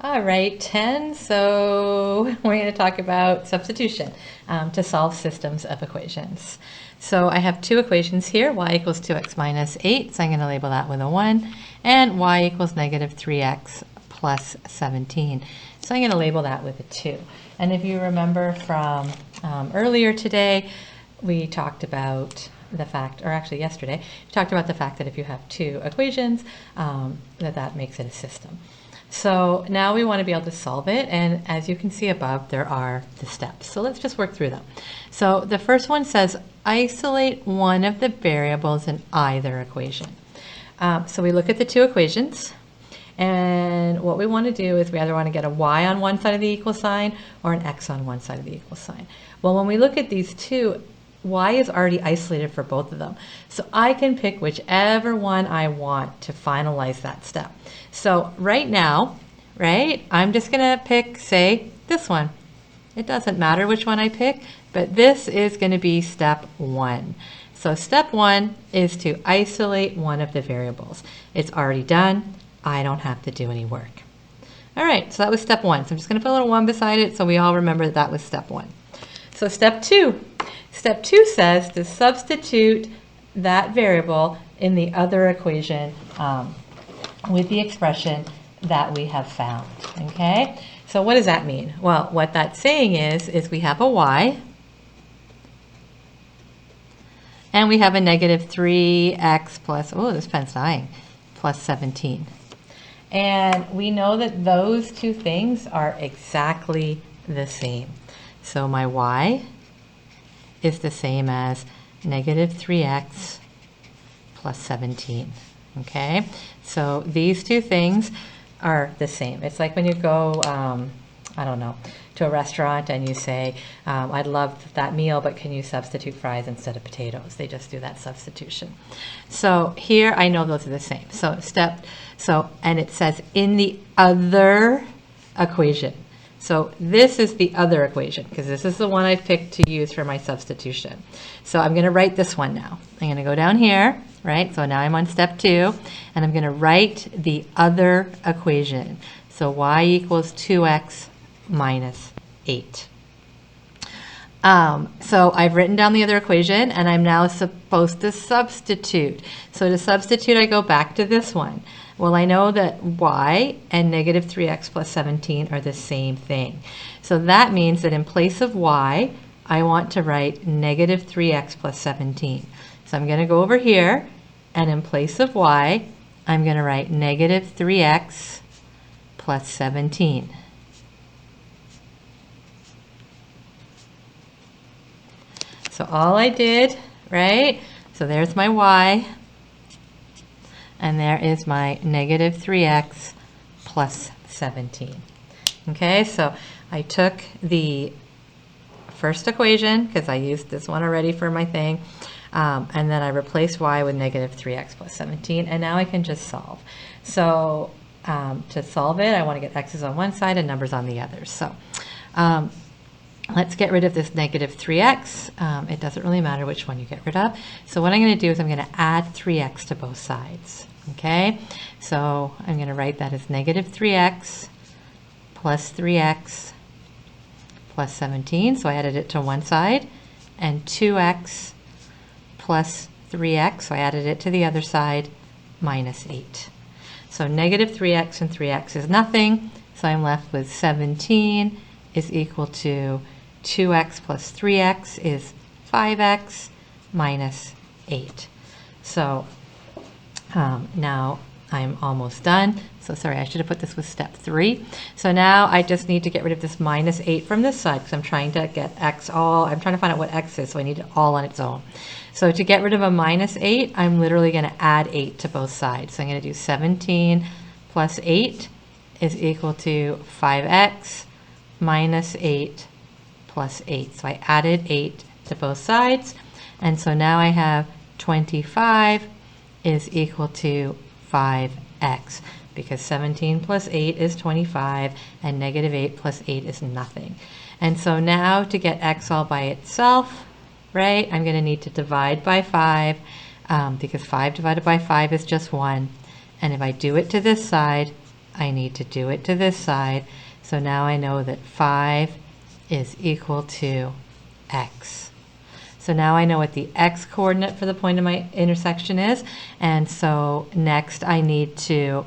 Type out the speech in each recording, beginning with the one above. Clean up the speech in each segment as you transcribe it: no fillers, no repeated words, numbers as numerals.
All right, 10. So we're going to talk about substitution to solve systems of equations. So I have two equations here, y equals 2x minus 8, so I'm going to label that with a 1, and y equals negative 3x plus 17. So I'm going to label that with a 2. And if you remember from earlier today, we talked about the fact, or actually yesterday, we talked about the fact that if you have two equations, that makes it a system. So now we want to be able to solve it, and as you can see above, there are the steps. So let's just work through them. So the first one says isolate one of the variables in either equation. So we look at the two equations, and what we want to do is we either want to get a y on one side of the equal sign or an x on one side of the equal sign. Well, when we look at these two, y is already isolated for both of them. So I can pick whichever one I want to finalize that step. So right now, I'm just going to pick, say, this one. It doesn't matter which one I pick, but this is going to be step 1. So step 1 is to isolate one of the variables. It's already done. I don't have to do any work. All right, so that was step 1. So I'm just going to put a little 1 beside it so we all remember that was step 1. So step 2. Step 2 says to substitute that variable in the other equation with the expression that we have found, okay? So what does that mean? Well, what that's saying is we have a y, and we have a negative 3x plus, oh, this pen's dying, plus 17. And we know that those two things are exactly the same. So my y is the same as negative 3x plus 17, okay? So these two things are the same. It's like when you go, I don't know, to a restaurant and you say, I'd love that meal, but can you substitute fries instead of potatoes? They just do that substitution. So here I know those are the same. And it says in the other equation. So this is the other equation because this is the one I picked to use for my substitution. So I'm going to write this one now. I'm going to go down here, right? So now I'm on step 2, and I'm going to write the other equation. So y equals 2x minus 8. So I've written down the other equation, and I'm now supposed to substitute. So to substitute, I go back to this one. Well, I know that y and negative 3x plus 17 are the same thing. So that means that in place of y, I want to write negative 3x plus 17. So I'm going to go over here, and in place of y, I'm going to write negative 3x plus 17. So all I did, right? So there's my y. And there is my negative 3x plus 17. Okay, so I took the first equation, because I used this one already for my thing, and then I replaced y with negative 3x plus 17, and now I can just solve. So to solve it, I want to get x's on one side and numbers on the other. So let's get rid of this negative 3x. It doesn't really matter which one you get rid of. So what I'm going to do is I'm going to add 3x to both sides. Okay, so I'm going to write that as negative 3x plus 3x plus 17. So I added it to one side, and 2x plus 3x, so I added it to the other side, minus 8. So negative 3x and 3x is nothing, so I'm left with 17 is equal to 2x plus 3x is 5x minus 8. So now I'm almost done. So sorry, I should have put this with step 3. So now I just need to get rid of this minus 8 from this side because I'm trying to get x all, I'm trying to find out what x is, so I need it all on its own. So to get rid of a minus 8, I'm literally going to add 8 to both sides. So I'm going to do 17 plus 8 is equal to 5x minus 8 plus 8. So I added 8 to both sides. And so now I have 25 is equal to 5x, because 17 plus 8 is 25, and negative 8 plus 8 is nothing. And so now to get x all by itself, right, I'm going to need to divide by 5, because 5 divided by 5 is just 1. And if I do it to this side, I need to do it to this side. So now I know that 5 is equal to x. So now I know what the x coordinate for the point of my intersection is. And so next I need to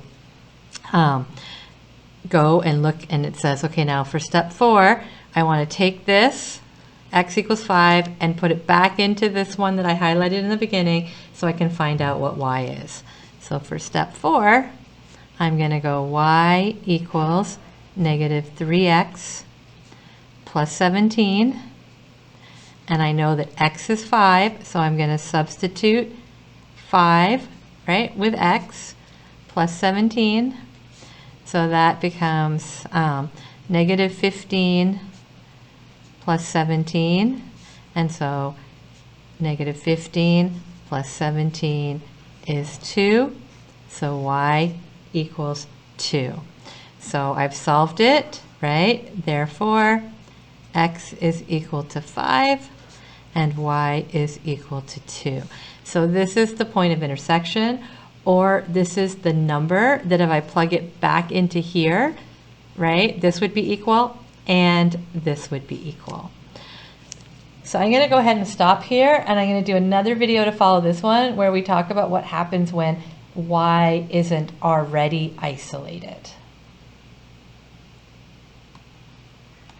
go and look, and it says, okay, now for step 4, I want to take this x equals 5 and put it back into this one that I highlighted in the beginning so I can find out what y is. So for step 4, I'm going to go y equals negative 3x plus 17. And I know that x is 5, so I'm going to substitute 5, right, with x plus 17. So that becomes negative 15 plus 17. And so negative 15 plus 17 is 2. So y equals 2. So I've solved it, right? Therefore, x is equal to 5 and y is equal to 2. So this is the point of intersection, or this is the number that if I plug it back into here, right, this would be equal and this would be equal. So I'm going to go ahead and stop here, and I'm going to do another video to follow this one where we talk about what happens when y isn't already isolated.